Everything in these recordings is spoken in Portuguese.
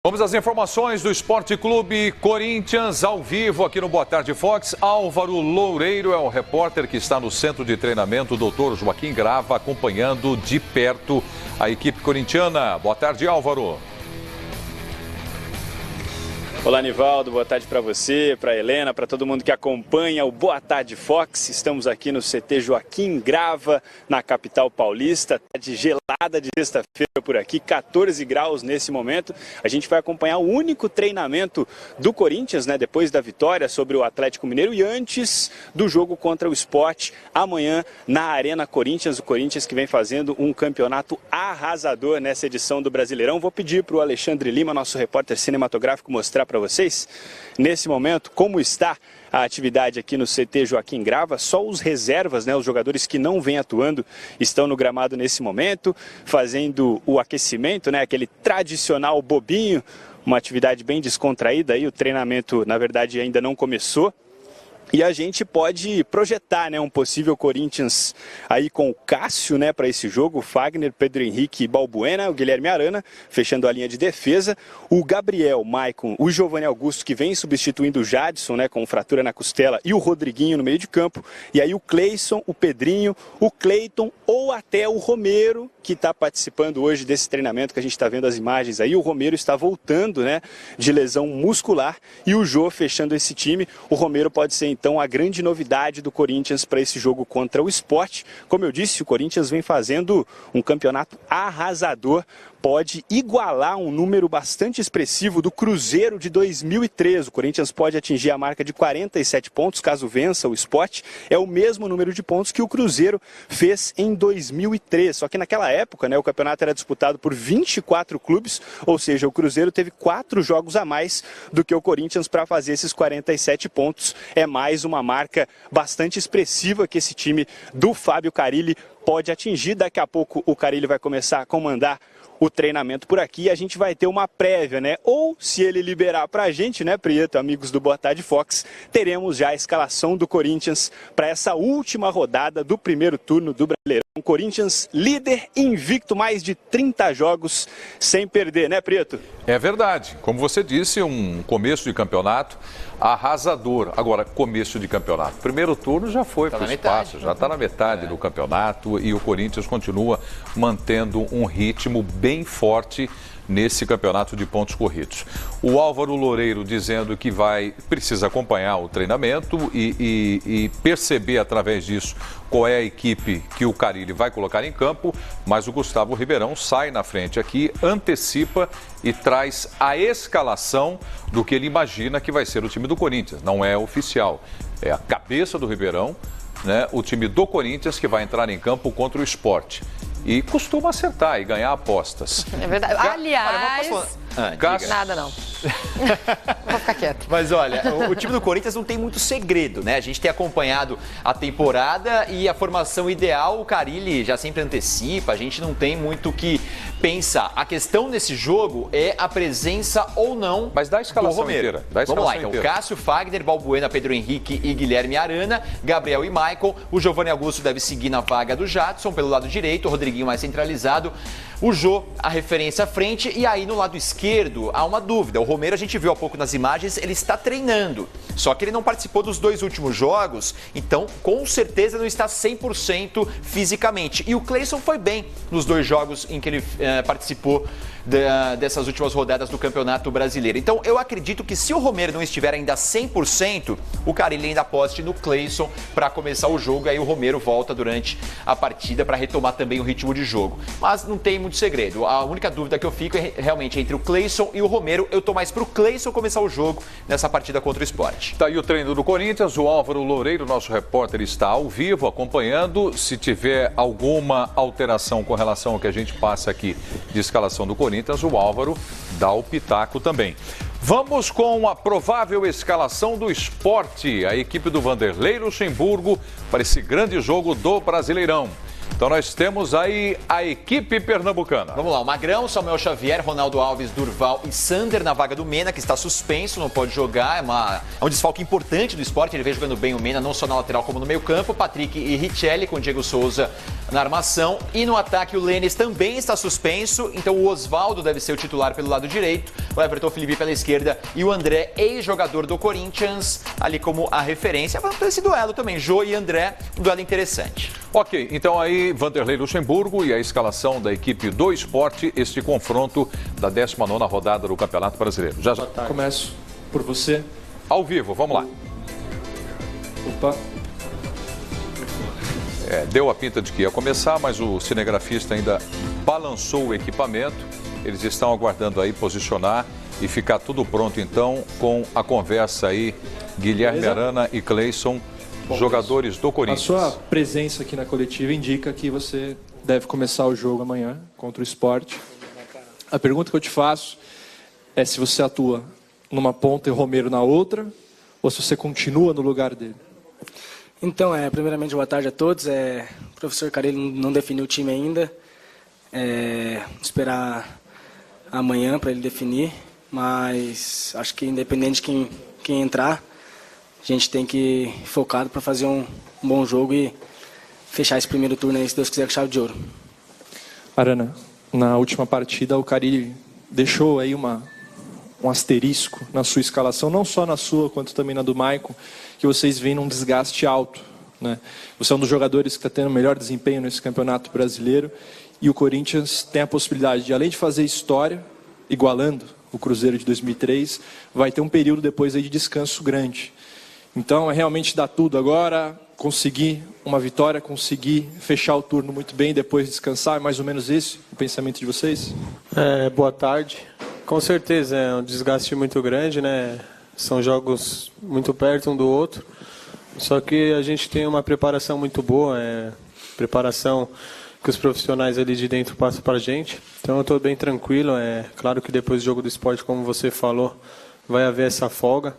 Vamos às informações do Esporte Clube Corinthians, ao vivo aqui no Boa Tarde Fox. Álvaro Loureiro é o repórter que está no centro de treinamento, o Dr. Joaquim Grava, acompanhando de perto a equipe corintiana. Boa tarde, Álvaro. Olá, Nivaldo, boa tarde para você, para a Helena, para todo mundo que acompanha o Boa Tarde Fox. Estamos aqui no CT Joaquim Grava, na capital paulista. Tarde gelada de sexta-feira por aqui, 14 graus nesse momento. A gente vai acompanhar o único treinamento do Corinthians, né, depois da vitória sobre o Atlético Mineiro e antes do jogo contra o Sport, amanhã na Arena Corinthians. O Corinthians que vem fazendo um campeonato arrasador nessa edição do Brasileirão. Vou pedir para o Alexandre Lima, nosso repórter cinematográfico, mostrar para vocês, nesse momento, como está a atividade aqui no CT Joaquim Grava. Só os reservas, né, os jogadores que não vêm atuando, estão no gramado nesse momento, fazendo o aquecimento, né, aquele tradicional bobinho, uma atividade bem descontraída. Aí o treinamento, na verdade, ainda não começou. E a gente pode projetar, né, um possível Corinthians aí com o Cássio, né, para esse jogo, o Fagner, Pedro Henrique e Balbuena, o Guilherme Arana, fechando a linha de defesa, o Gabriel, Maicon, o Giovanni Augusto, que vem substituindo o Jadson, né, com fratura na costela, e o Rodriguinho no meio de campo, e aí o Cleison, o Pedrinho, o Cleiton ou até o Romero, que está participando hoje desse treinamento que a gente está vendo as imagens aí. O Romero está voltando, né, de lesão muscular, e o Jô fechando esse time. O Romero pode ser então a grande novidade do Corinthians para esse jogo contra o Sport. Como eu disse, o Corinthians vem fazendo um campeonato arrasador, pode igualar um número bastante expressivo do Cruzeiro de 2013. O Corinthians pode atingir a marca de 47 pontos, caso vença o Sport. É o mesmo número de pontos que o Cruzeiro fez em 2003. Só que naquela época, né, o campeonato era disputado por 24 clubes, ou seja, o Cruzeiro teve 4 jogos a mais do que o Corinthians para fazer esses 47 pontos. É mais uma marca bastante expressiva que esse time do Fábio Carille pode atingir. Daqui a pouco o Carille vai começar a comandar o treinamento por aqui e a gente vai ter uma prévia, né? Ou, se ele liberar pra gente, né, Prieto, amigos do Boa Tarde Fox, teremos já a escalação do Corinthians para essa última rodada do primeiro turno do Brasileirão. Corinthians líder, invicto, mais de 30 jogos sem perder, né, Prieto? É verdade. Como você disse, um começo de campeonato arrasador. Agora, começo de campeonato. Primeiro turno já foi para o espaço, já está na metade do campeonato e o Corinthians continua mantendo um ritmo bem forte nesse campeonato de pontos corridos. O Álvaro Loureiro dizendo que precisa acompanhar o treinamento e perceber através disso qual é a equipe que o Carille vai colocar em campo, mas o Gustavo Ribeirão sai na frente aqui, antecipa e traz a escalação do que ele imagina que vai ser o time do Corinthians. Não é oficial, é a cabeça do Ribeirão, né, o time do Corinthians que vai entrar em campo contra o Sport. E costuma acertar e ganhar apostas. É verdade. Aliás, nada não. Vou ficar quieto. Mas olha, o time do Corinthians não tem muito segredo, né? A gente tem acompanhado a temporada e a formação ideal, o Carille já sempre antecipa, a gente não tem muito o que pensar. A questão nesse jogo é a presença ou não. Mas dá a escalação do Romero. inteira. Dá a escalação Vamos lá, então. Inteira. Cássio, Fagner, Balbuena, Pedro Henrique e Guilherme Arana, Gabriel e Maicon. O Giovanni Augusto deve seguir na vaga do Jadson pelo lado direito, o Rodriguinho mais centralizado, o Jô, a referência à frente, e aí no lado esquerdo há uma dúvida. O Romero, a gente viu há pouco nas imagens, ele está treinando, só que ele não participou dos 2 últimos jogos, então com certeza não está 100% fisicamente. E o Cleison foi bem nos 2 jogos em que ele participou dessas últimas rodadas do Campeonato Brasileiro. Então eu acredito que se o Romero não estiver ainda 100%, o Carille ainda aposte no Cleison para começar o jogo, e aí o Romero volta durante a partida para retomar também o ritmo de jogo. Mas não tem muito segredo, a única dúvida que eu fico é realmente entre o Cleison e o Romero. Eu tô mais pro Cleison começar o jogo nessa partida contra o Sport. Tá aí o treino do Corinthians, o Álvaro Loureiro, nosso repórter, está ao vivo acompanhando. Se tiver alguma alteração com relação ao que a gente passa aqui de escalação do Corinthians, o Álvaro dá o pitaco também. Vamos com a provável escalação do Sport, a equipe do Vanderlei Luxemburgo, para esse grande jogo do Brasileirão. Então nós temos aí a equipe pernambucana. Vamos lá, o Magrão, Samuel Xavier, Ronaldo Alves, Durval e Sander na vaga do Mena, que está suspenso, não pode jogar. É um desfalque importante do Sport, ele vem jogando bem o Mena, não só na lateral como no meio campo. Patrick e Richelli com Diego Souza na armação. E no ataque o Lênis também está suspenso, então o Osvaldo deve ser o titular pelo lado direito, o Everton Felipe pela esquerda e o André, ex-jogador do Corinthians, ali como a referência. Vamos ter esse duelo também, Jô e André, um duelo interessante. Ok, então aí Vanderlei Luxemburgo e a escalação da equipe do Sport, este confronto da 19ª rodada do Campeonato Brasileiro. Já. Começo por você. Ao vivo, vamos lá. Opa. Deu a pinta de que ia começar, mas o cinegrafista ainda balançou o equipamento. Eles estão aguardando aí posicionar e ficar tudo pronto então com a conversa aí, Guilherme Arana e Cleison, jogadores do Corinthians. A sua presença aqui na coletiva indica que você deve começar o jogo amanhã contra o Sport. A pergunta que eu te faço é se você atua numa ponta e o Romero na outra, ou se você continua no lugar dele. Então, primeiramente, boa tarde a todos. O professor Carille não definiu o time ainda. Esperar amanhã para ele definir, mas acho que independente de quem entrar, a gente tem que ir focado para fazer um bom jogo e fechar esse primeiro turno aí, se Deus quiser, com chave de ouro. Arana, na última partida o Carille deixou aí um asterisco na sua escalação, não só na sua, quanto também na do Maicon, que vocês veem num desgaste alto, né? Você é um dos jogadores que está tendo o melhor desempenho nesse campeonato brasileiro, e o Corinthians tem a possibilidade de, além de fazer história, igualando o Cruzeiro de 2003, vai ter um período depois aí de descanso grande. Então, é realmente dar tudo agora, conseguir uma vitória, conseguir fechar o turno muito bem, depois descansar, é mais ou menos esse o pensamento de vocês? Boa tarde. Com certeza, é um desgaste muito grande, né? São jogos muito perto um do outro, só que a gente tem uma preparação muito boa, preparação que os profissionais ali de dentro passam para a gente. Então eu estou bem tranquilo, claro que depois do jogo do Sport, como você falou, vai haver essa folga.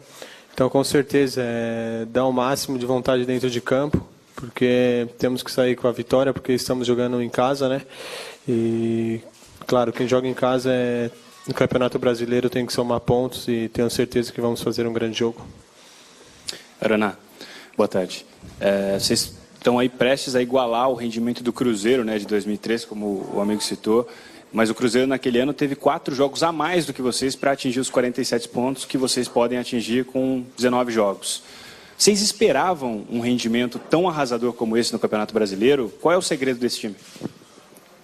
Então com certeza, dá o máximo de vontade dentro de campo, porque temos que sair com a vitória, porque estamos jogando em casa, né? E claro, quem joga em casa no Campeonato Brasileiro tem que somar pontos e tenho certeza que vamos fazer um grande jogo. Arana, boa tarde. Vocês estão aí prestes a igualar o rendimento do Cruzeiro, né, de 2003, como o amigo citou, mas o Cruzeiro naquele ano teve 4 jogos a mais do que vocês para atingir os 47 pontos que vocês podem atingir com 19 jogos. Vocês esperavam um rendimento tão arrasador como esse no Campeonato Brasileiro? Qual é o segredo desse time?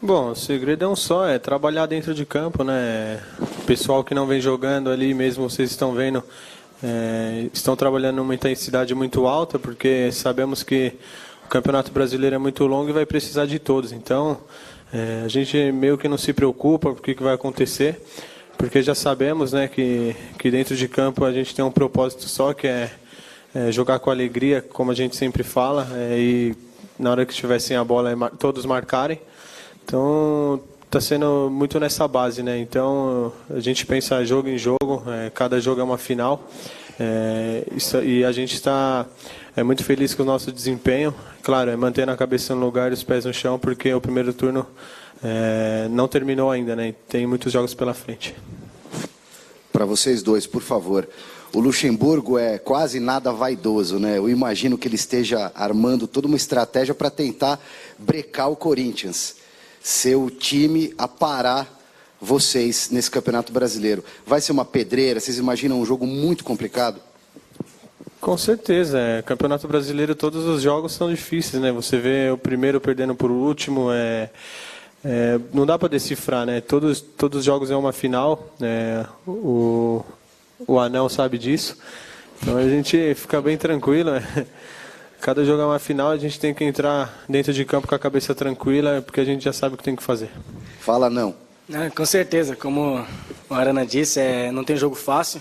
Bom, o segredo é um só, é trabalhar dentro de campo, né? O pessoal que não vem jogando ali, mesmo vocês estão vendo, estão trabalhando numa intensidade muito alta, porque sabemos que o Campeonato Brasileiro é muito longo e vai precisar de todos. Então, a gente meio que não se preocupa com o que vai acontecer, porque já sabemos, né, que dentro de campo a gente tem um propósito só, que é jogar com alegria, como a gente sempre fala, e na hora que estiver sem a bola, todos marcarem. Então, está sendo muito nessa base, né? Então, a gente pensa jogo em jogo, cada jogo é uma final, e a gente está muito feliz com o nosso desempenho. Claro, mantendo a cabeça no lugar e os pés no chão, porque o primeiro turno não terminou ainda, né? Tem muitos jogos pela frente. Para vocês dois, por favor. O Luxemburgo é quase nada vaidoso, né? Eu imagino que ele esteja armando toda uma estratégia para tentar brecar o Corinthians. Seu time a parar vocês nesse Campeonato Brasileiro. Vai ser uma pedreira? Vocês imaginam um jogo muito complicado? Com certeza. Campeonato Brasileiro, todos os jogos são difíceis, né? Você vê o primeiro perdendo por último, não dá para decifrar, né? Todos os jogos é uma final, o Anão sabe disso. Então a gente fica bem tranquilo, Cada jogo é uma final, a gente tem que entrar dentro de campo com a cabeça tranquila, porque a gente já sabe o que tem que fazer. Fala, não. Com certeza, como o Arana disse, não tem jogo fácil,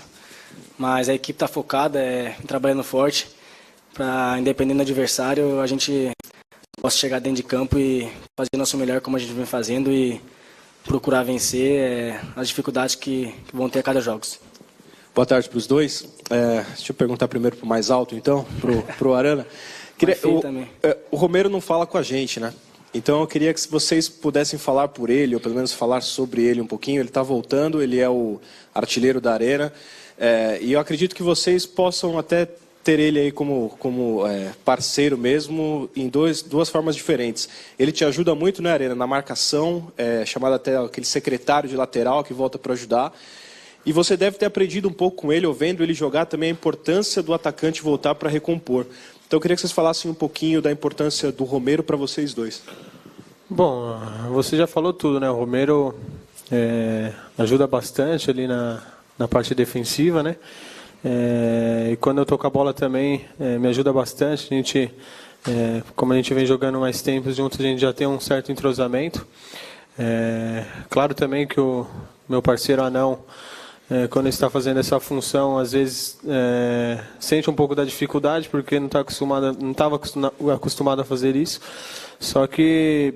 mas a equipe está focada, trabalhando forte, para, independente do adversário, a gente possa chegar dentro de campo e fazer o nosso melhor como a gente vem fazendo e procurar vencer as dificuldades que vão ter a cada jogo. Boa tarde para os dois. Deixa eu perguntar primeiro para o mais alto, então, para o Arana. O Romero não fala com a gente, né? Então eu queria que vocês pudessem falar por ele, ou pelo menos falar sobre ele um pouquinho. Ele está voltando, ele é o artilheiro da Arena, e eu acredito que vocês possam até ter ele aí como parceiro mesmo, em duas formas diferentes. Ele te ajuda muito, né, Arena, na marcação, chamado até aquele secretário de lateral que volta para ajudar. E você deve ter aprendido um pouco com ele, ou vendo ele jogar também, a importância do atacante voltar para recompor. Então eu queria que vocês falassem um pouquinho da importância do Romero para vocês dois. Bom, você já falou tudo, né? O Romero ajuda bastante ali na parte defensiva, né? E quando eu tô com a bola também, me ajuda bastante. A gente, como a gente vem jogando mais tempos juntos, a gente já tem um certo entrosamento. Claro também que o meu parceiro Anão, quando está fazendo essa função, às vezes sente um pouco da dificuldade, porque não estava acostumado a fazer isso. Só que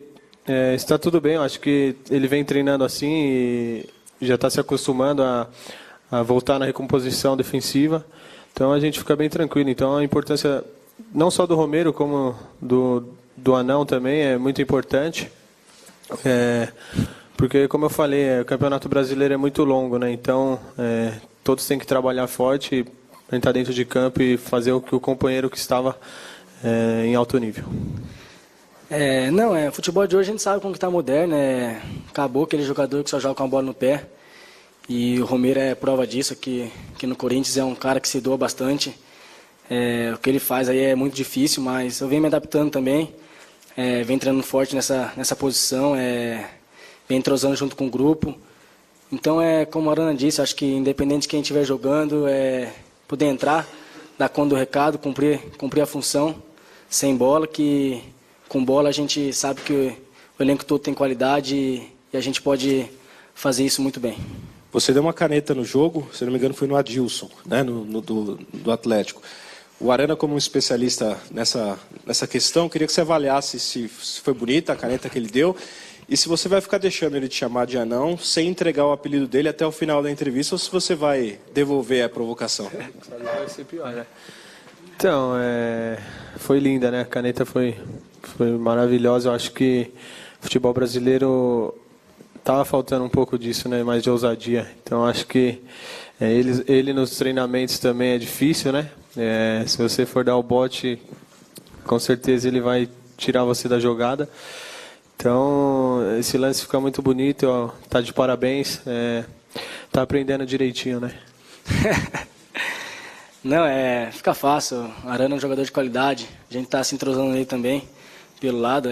está tudo bem, eu acho que ele vem treinando assim e já está se acostumando a voltar na recomposição defensiva. Então a gente fica bem tranquilo. Então a importância não só do Romero, como do Anão também é muito importante. Porque, como eu falei, o Campeonato Brasileiro é muito longo, né? Então, todos têm que trabalhar forte, entrar dentro de campo e fazer o que o companheiro que estava em alto nível. Futebol de hoje a gente sabe como que está moderno, acabou aquele jogador que só joga com a bola no pé. E o Romero é prova disso, que no Corinthians é um cara que se doa bastante. O que ele faz aí é muito difícil, mas eu venho me adaptando também, venho entrando forte nessa posição, vem entrosando junto com o grupo. Então, como a Arana disse, acho que independente de quem estiver jogando, poder entrar, dar conta do recado, cumprir a função, sem bola, que com bola a gente sabe que o elenco todo tem qualidade e a gente pode fazer isso muito bem. Você deu uma caneta no jogo, se não me engano foi no Adilson, né, do Atlético. O Arana, como um especialista nessa questão, queria que você avaliasse se foi bonita a caneta que ele deu. E se você vai ficar deixando ele te chamar de Anão sem entregar o apelido dele até o final da entrevista, ou se você vai devolver a provocação? Vai ser pior, né? Então, foi linda, né? A caneta foi maravilhosa. Eu acho que o futebol brasileiro estava faltando um pouco disso, né? Mais de ousadia. Então, acho que ele nos treinamentos também é difícil, né? Se você for dar o bote, com certeza ele vai tirar você da jogada. Então, esse lance fica muito bonito, ó, tá de parabéns, tá aprendendo direitinho, né? Não, fica fácil, o Arana é um jogador de qualidade, a gente tá se entrosando nele também, pelo lado,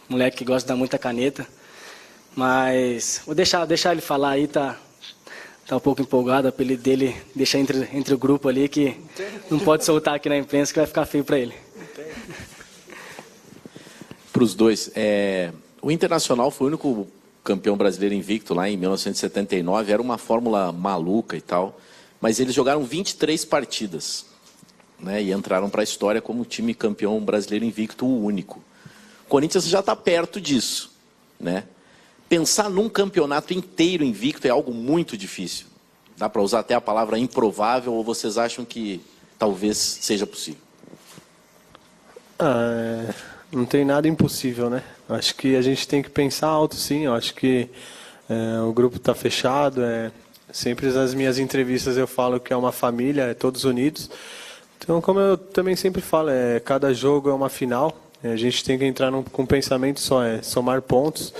moleque que gosta de dar muita caneta, mas vou deixar ele falar aí, tá um pouco empolgado, o apelido dele deixa entre o grupo ali, que não pode soltar aqui na imprensa, que vai ficar feio para ele. Para os dois, o Internacional foi o único campeão brasileiro invicto lá em 1979, era uma fórmula maluca e tal, mas eles jogaram 23 partidas, né, e entraram para a história como o time campeão brasileiro invicto, o único. O Corinthians já está perto disso, né? Pensar num campeonato inteiro invicto é algo muito difícil. Dá para usar até a palavra improvável, ou vocês acham que talvez seja possível? Não tem nada impossível, né? Acho que a gente tem que pensar alto, sim. Eu acho que o grupo está fechado. Sempre nas minhas entrevistas eu falo que é uma família, todos unidos. Então, como eu também sempre falo, cada jogo é uma final. A gente tem que entrar com um pensamento só, somar pontos.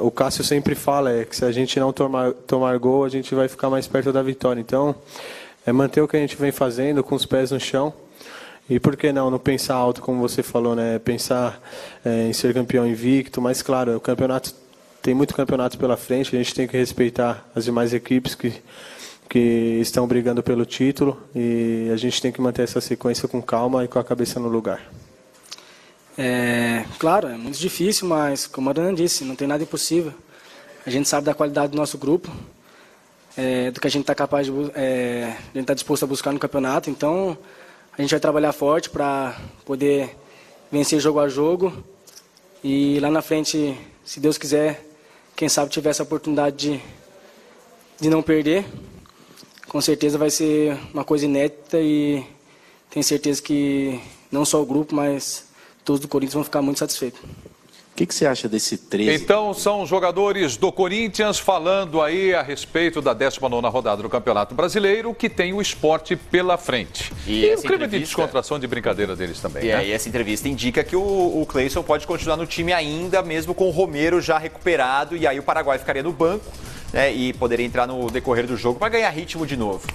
O Cássio sempre fala que se a gente não tomar gol, a gente vai ficar mais perto da vitória. Então, manter o que a gente vem fazendo com os pés no chão. E por que não pensar alto, como você falou, né? Pensar em ser campeão invicto, mas claro, o campeonato tem muito campeonato pela frente, a gente tem que respeitar as demais equipes que estão brigando pelo título e a gente tem que manter essa sequência com calma e com a cabeça no lugar. Claro, é muito difícil, mas como a Arana disse, não tem nada impossível. A gente sabe da qualidade do nosso grupo, do que a gente está capaz a gente está disposto a buscar no campeonato, então a gente vai trabalhar forte para poder vencer jogo a jogo e lá na frente, se Deus quiser, quem sabe tiver essa oportunidade de não perder, com certeza vai ser uma coisa inédita e tenho certeza que não só o grupo, mas todos do Corinthians vão ficar muito satisfeitos. O que você acha desse 13? Então, são jogadores do Corinthians falando aí a respeito da 19ª rodada do Campeonato Brasileiro, que tem o esporte pela frente. E o clima de descontração, de brincadeira deles também, E né? aí essa entrevista indica que o Cleison pode continuar no time ainda, mesmo com o Romero já recuperado, e aí o Paraguai ficaria no banco, né, e poderia entrar no decorrer do jogo para ganhar ritmo de novo.